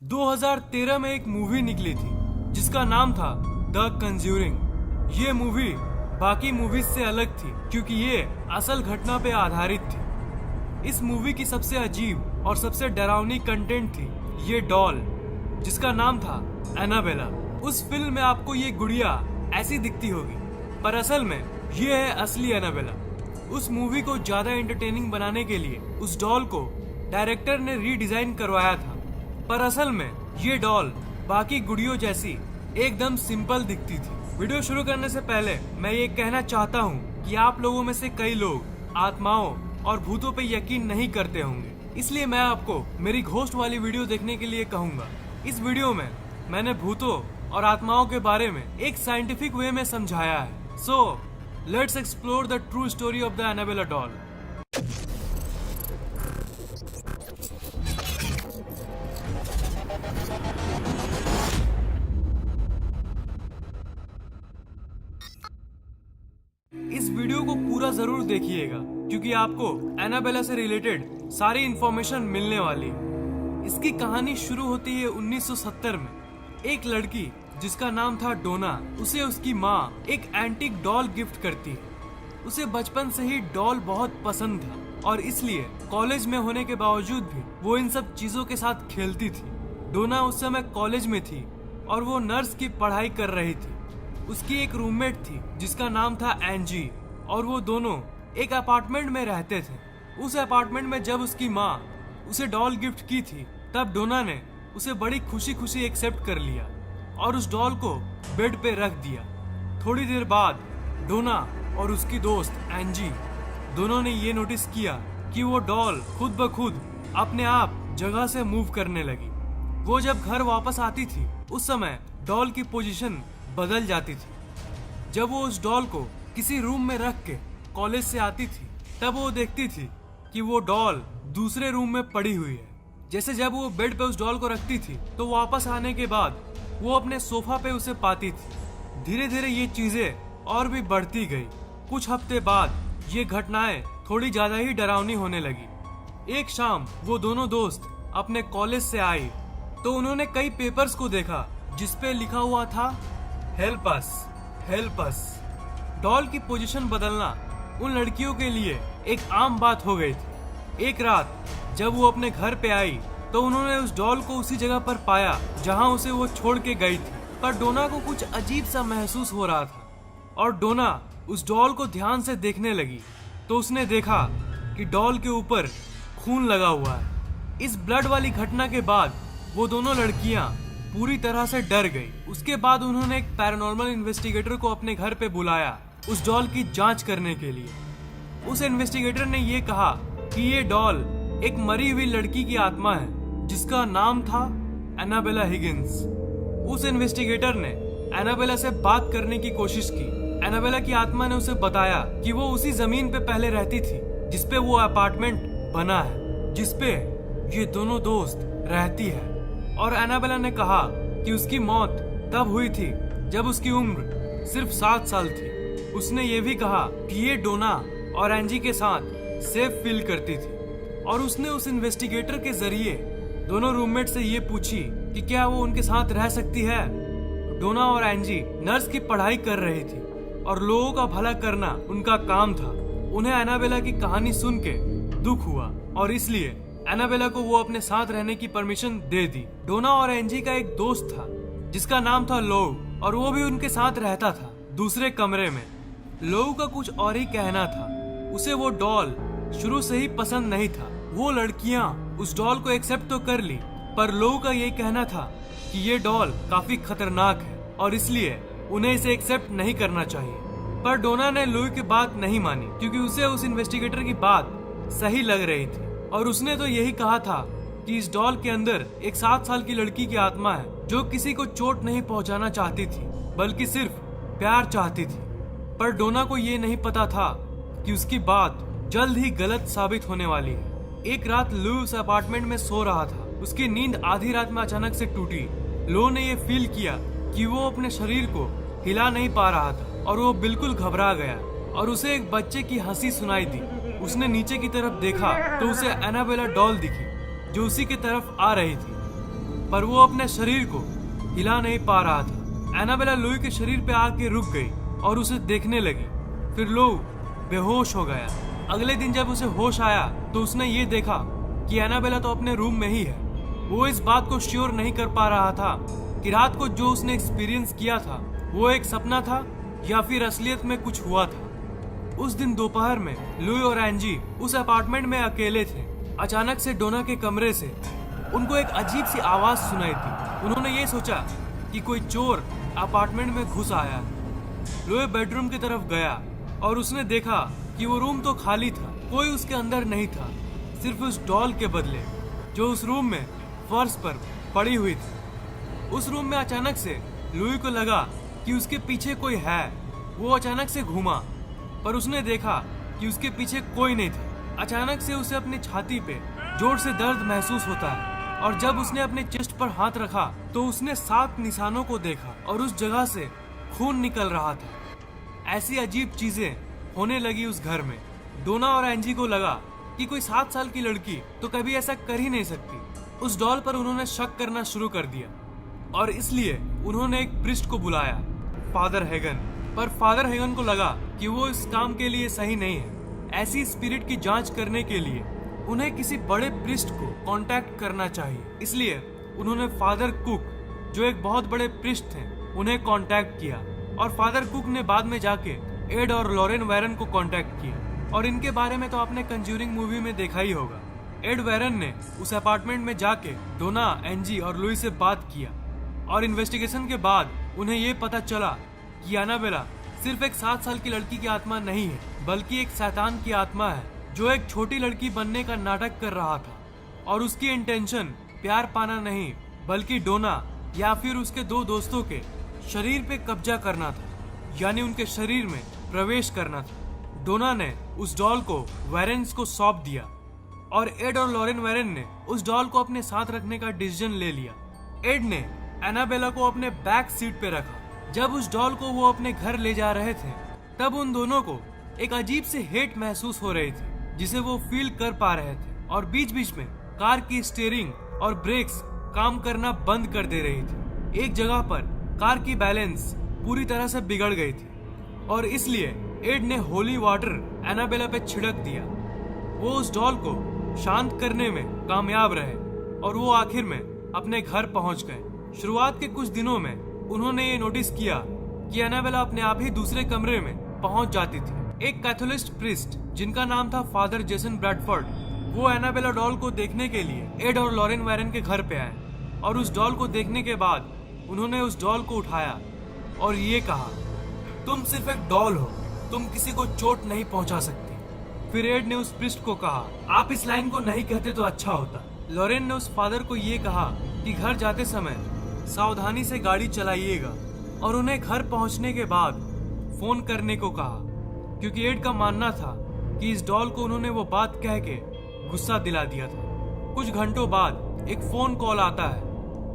2013 में एक मूवी निकली थी जिसका नाम था द कंज्यूरिंग। ये मूवी बाकी मूवीज से अलग थी क्योंकि ये असल घटना पे आधारित थी। इस मूवी की सबसे अजीब और सबसे डरावनी कंटेंट थी ये डॉल जिसका नाम था एनाबेला। उस फिल्म में आपको ये गुड़िया ऐसी दिखती होगी पर असल में ये है असली एनाबेला। उस मूवी को ज्यादा एंटरटेनिंग बनाने के लिए उस डॉल को डायरेक्टर ने रीडिजाइन करवाया था पर असल में ये डॉल बाकी गुड़ियों जैसी एकदम सिंपल दिखती थी। वीडियो शुरू करने से पहले मैं ये कहना चाहता हूँ कि आप लोगों में से कई लोग आत्माओं और भूतों पे यकीन नहीं करते होंगे, इसलिए मैं आपको मेरी घोस्ट वाली वीडियो देखने के लिए कहूँगा। इस वीडियो में मैंने भूतों और आत्माओं के बारे में एक साइंटिफिक वे में समझाया है। So let's explore the true story of the Annabelle doll. इस वीडियो को पूरा जरूर देखिएगा क्योंकि आपको एनाबेला से रिलेटेड सारी इंफॉर्मेशन मिलने वाली है। इसकी कहानी शुरू होती है 1970 में। एक लड़की जिसका नाम था डोना, उसे उसकी माँ एक एंटीक डॉल गिफ्ट करती है। उसे बचपन से ही डॉल बहुत पसंद था और इसलिए कॉलेज में होने के बावजूद भी वो इन सब चीजों के साथ खेलती थी। डोना उस समय कॉलेज में थी और वो नर्स की पढ़ाई कर रही थी। उसकी एक रूममेट थी जिसका नाम था एंजी और वो दोनों एक अपार्टमेंट में रहते थे। उस अपार्टमेंट में जब उसकी माँ उसे डॉल गिफ्ट की थी तब डोना ने उसे बड़ी खुशी खुशी एक्सेप्ट कर लिया और उस डॉल को बेड पे रख दिया। थोड़ी देर बाद डोना और उसकी दोस्त एंजी दोनों ने ये नोटिस किया कि वो डॉल खुद ब खुद अपने आप जगह से मूव करने लगी। वो जब घर वापस आती थी उस समय डॉल की पोजीशन बदल जाती थी। जब वो उस डॉल को किसी रूम में रख के कॉलेज से आती थी तब वो देखती थी कि वो डॉल दूसरे रूम में पड़ी हुई है। जैसे जब वो बेड पे उस डॉल को रखती थी तो वापस आने के बाद वो अपने सोफा पे उसे पाती थी। धीरे धीरे ये चीजें और भी बढ़ती गई। कुछ हफ्ते बाद ये घटनाएं थोड़ी ज्यादा ही डरावनी होने लगी। एक शाम वो दोनों दोस्त अपने कॉलेज से आई तो उन्होंने कई पेपर्स को देखा जिसपे लिखा हुआ था help us, help us. Doll की पोजीशन बदलना उन लड़कियों के लिए एक आम बात हो गई थी। एक रात जब वो अपने घर पे आई तो उन्होंने उस डॉल को उसी जगह पर पाया जहां उसे वो छोड़ के गई थी। पर डोना को कुछ अजीब सा महसूस हो रहा था और डोना उस डॉल को ध्यान से देखने लगी तो उसने देखा कि डॉल के ऊपर खून लगा हुआ है। इस ब्लड वाली घटना के बाद वो दोनों लड़कियां पूरी तरह से डर गई। उसके बाद उन्होंने एक पैरानॉर्मल इन्वेस्टिगेटर को अपने घर पे बुलाया उस डॉल की जांच करने के लिए। उस इन्वेस्टिगेटर ने ये कहा कि ये डॉल एक मरी हुई लड़की की आत्मा है जिसका नाम था एनाबेला हिगिंस। उस इन्वेस्टिगेटर ने एनाबेला से बात करने की कोशिश की। एनाबेला की आत्मा ने उसे बताया कि वो उसी जमीन पे पहले रहती थी जिसपे वो अपार्टमेंट बना है, जिसपे ये दोनों दोस्त रहती है। और एनाबेला ने कहा कि उसकी मौत तब हुई थी जब उसकी उम्र सिर्फ 7 साल थी। उसने ये भी कहा कि ये डोना और एंजी के साथ सेफ फील करती थी और उसने उस इन्वेस्टिगेटर के जरिए दोनों रूममेट से ये पूछी कि क्या वो उनके साथ रह सकती है। डोना और एंजी नर्स की पढ़ाई कर रही थी और लोगों का भला करना उनका काम था। उन्हें एनाबेला की कहानी सुन के दुख हुआ और इसलिए एनाबेला को वो अपने साथ रहने की परमिशन दे दी। डोना और एंजी का एक दोस्त था जिसका नाम था लोग और वो भी उनके साथ रहता था दूसरे कमरे में। लोग का कुछ और ही कहना था। उसे वो डॉल शुरू से ही पसंद नहीं था। वो लड़कियां उस डॉल को एक्सेप्ट तो कर ली पर लोग का ये कहना था कि ये डॉल काफी खतरनाक है और इसलिए उन्हें इसे एक्सेप्ट नहीं करना चाहिए। पर डोना ने लोग की बात नहीं मानी क्योंकि उसे उस इन्वेस्टिगेटर की बात सही लग रही थी और उसने तो यही कहा था कि इस डॉल के अंदर एक 7 साल की लड़की की आत्मा है जो किसी को चोट नहीं पहुंचाना चाहती थी बल्कि सिर्फ प्यार चाहती थी। पर डोना को ये नहीं पता था कि उसकी बात जल्द ही गलत साबित होने वाली है। एक रात लो उस अपार्टमेंट में सो रहा था। उसकी नींद आधी रात में अचानक से टूटी। लो ने ये फील किया कि वो अपने शरीर को हिला नहीं पा रहा था और वो बिल्कुल घबरा गया और उसे एक बच्चे की हंसी सुनाई दी। उसने नीचे की तरफ देखा तो उसे एनाबेला डॉल दिखी जो उसी की तरफ आ रही थी। पर वो अपने शरीर को हिला नहीं पा रहा था। एनाबेला लुई के शरीर पे आके रुक गई और उसे देखने लगी। फिर लुई बेहोश हो गया। अगले दिन जब उसे होश आया तो उसने ये देखा कि एनाबेला तो अपने रूम में ही है। वो इस बात को श्योर नहीं कर पा रहा था कि रात को जो उसने एक्सपीरियंस किया था वो एक सपना था या फिर असलियत में कुछ हुआ था। उस दिन दोपहर में लुई और एंजी उस अपार्टमेंट में अकेले थे। अचानक से डोना के कमरे से उनको एक अजीब सी आवाज सुनाई थी। उन्होंने ये सोचा कि कोई चोर अपार्टमेंट में घुस आया है। लुई बेडरूम की तरफ गया और उसने देखा कि वो रूम तो खाली था, कोई उसके अंदर नहीं था, सिर्फ उस डॉल के बदले जो उस रूम में फर्श पर पड़ी हुई थी। उस रूम में अचानक से लुई को लगा कि उसके पीछे कोई है। वो अचानक से घूमा पर उसने देखा कि उसके पीछे कोई नहीं था। अचानक से उसे अपनी छाती पे जोर से दर्द महसूस होता है और जब उसने अपने चेस्ट पर हाथ रखा तो उसने 7 निशानों को देखा और उस जगह से खून निकल रहा था। ऐसी अजीब चीजें होने लगी उस घर में। डोना और एंजी को लगा कि कोई 7 साल की लड़की तो कभी ऐसा कर ही नहीं सकती। उस डॉल पर उन्होंने शक करना शुरू कर दिया और इसलिए उन्होंने एक प्रिस्ट को बुलाया, फादर हेगन। पर फादर हेगन को लगा कि वो इस काम के लिए सही नहीं है। ऐसी स्पिरिट की जांच करने के लिए उन्हें किसी बड़े प्रिस्ट को कांटेक्ट करना चाहिए। इसलिए उन्होंने फादर कुक, जो एक बहुत बड़े प्रिस्ट थे, उन्हें कांटेक्ट किया। और फादर कुक ने बाद में जाके एड और लॉरेन वैरन को कांटेक्ट किया। और इनके बारे में तो आपने कंज्यूरिंग मूवी में देखा ही होगा। एड वैरन ने उस अपार्टमेंट में जाके डोना, एंजी और लुई से बात किया और इन्वेस्टिगेशन के बाद उन्हें ये पता चला कि एनाबेला सिर्फ एक 7 साल की लड़की की आत्मा नहीं है, बल्कि एक शैतान की आत्मा है जो एक छोटी लड़की बनने का नाटक कर रहा था। और उसकी इंटेंशन प्यार पाना नहीं, बल्कि डोना या फिर उसके 2 दोस्तों के शरीर पे कब्जा करना था, यानी उनके शरीर में प्रवेश करना था। डोना ने उस डॉल को वैरेंस को सौंप दिया और एड और लॉरेन वैरन ने उस डॉल को अपने साथ रखने का डिसीजन ले लिया। एड ने एनाबेला को अपने बैक सीट पे रखा। जब उस डॉल को वो अपने घर ले जा रहे थे तब उन दोनों को एक अजीब से हेट महसूस हो रही थी, जिसे वो फील कर पा रहे थे। और बीच बीच में कार की स्टीयरिंग और ब्रेक्स काम करना बंद कर दे रही थी। एक जगह पर कार की बैलेंस पूरी तरह से बिगड़ गई थी और इसलिए एड ने होली वाटर एनाबेला पे छिड़क दिया। वो उस डॉल को शांत करने में कामयाब रहे और वो आखिर में अपने घर पहुंच गए। शुरुआत के कुछ दिनों में उन्होंने ये नोटिस किया कि एनाबेला अपने आप ही दूसरे कमरे में पहुंच जाती थी। एक कैथोलिस्ट प्रिस्ट जिनका नाम था फादर जेसन ब्रैडफोर्ड, वो एनाबेला डॉल को देखने के लिए एड और लॉरेन वैरन के घर पे आए और उस डॉल को देखने के बाद उन्होंने उस डॉल को उठाया और ये कहा, तुम सिर्फ एक डॉल हो, तुम किसी को चोट नहीं पहुंचा सकती। फिर एड ने उस प्रिस्ट को कहा, आप इस लाइन को नहीं कहते तो अच्छा होता। लॉरेन ने उस फादर को ये कहा कि घर जाते समय सावधानी से गाड़ी चलाइएगा और उन्हें घर पहुंचने के बाद फोन करने को कहा, क्योंकि एड का मानना था कि इस डॉल को उन्होंने वो बात कह के गुस्सा दिला दिया था। कुछ घंटों बाद एक फोन कॉल आता है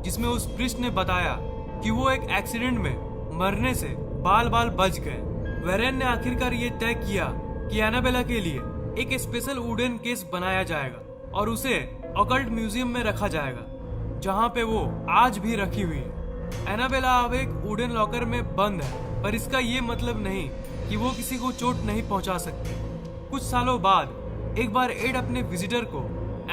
जिसमें उस प्रिस्ट ने बताया कि वो एक एक्सीडेंट में मरने से बाल बाल बच गए। वेरेन ने आखिरकार ये तय किया कि एनाबेला के लिए एक स्पेशल वुडन केस बनाया जाएगा और उसे ऑकल्ट म्यूजियम में रखा जाएगा, जहाँ पे वो आज भी रखी हुई है। एनाबेला अब एक वुडन लॉकर में बंद है, पर इसका ये मतलब नहीं कि वो किसी को चोट नहीं पहुंचा सकती। कुछ सालों बाद एक बार एड अपने विजिटर को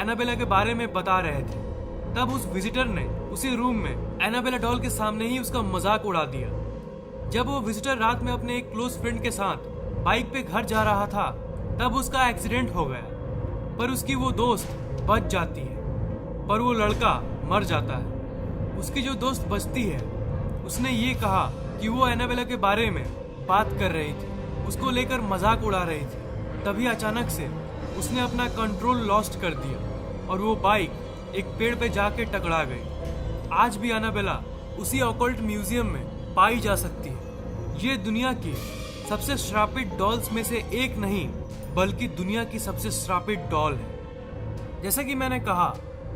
एनाबेला के बारे में बता रहे थे, तब उस विजिटर ने उसी रूम में एनाबेला डॉल के सामने ही उसका मजाक उड़ा दिया। जब वो विजिटर रात में अपने एक क्लोज फ्रेंड के साथ बाइक पे घर जा रहा था, तब उसका एक्सीडेंट हो गया, पर उसकी वो दोस्त बच जाती है, पर वो लड़का मर जाता है। उसकी जो दोस्त बचती है, उसने ये कहा कि वो एनाबेला के बारे में बात कर रही थी, उसको लेकर मजाक उड़ा रही थी। तभी अचानक से उसने अपना कंट्रोल लॉस्ट कर दिया और वो बाइक एक पेड़ पे जाके टकरा गई। आज भी एनाबेला उसी ऑकल्ट म्यूजियम में पाई जा सकती है। ये दुनिया की सबसे श्रापित डॉल्स में से एक नहीं, बल्कि दुनिया की सबसे श्रापित डॉल है। जैसा कि मैंने कहा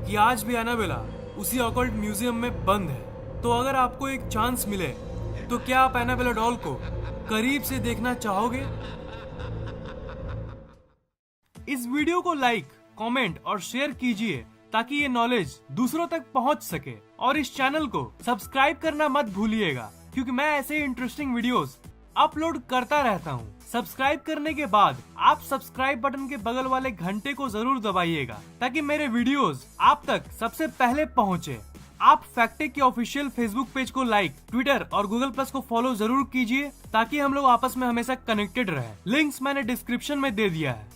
कि आज भी एनाबेला उसी ऑकल्ट म्यूजियम में बंद है। तो अगर आपको एक चांस मिले तो क्या आप एनाबेला डॉल को करीब से देखना चाहोगे? इस वीडियो को लाइक, कमेंट और शेयर कीजिए ताकि ये नॉलेज दूसरों तक पहुंच सके। और इस चैनल को सब्सक्राइब करना मत भूलिएगा, क्योंकि मैं ऐसे इंटरेस्टिंग वीडियोस अपलोड करता रहता हूँ। सब्सक्राइब करने के बाद आप सब्सक्राइब बटन के बगल वाले घंटे को जरूर दबाइएगा, ताकि मेरे वीडियोस आप तक सबसे पहले पहुँचे। आप फैक्टेक के ऑफिशियल फेसबुक पेज को लाइक, ट्विटर और गूगल प्लस को फॉलो जरूर कीजिए, ताकि हम लोग आपस में हमेशा कनेक्टेड रहे। लिंक्स मैंने डिस्क्रिप्शन में दे दिया है।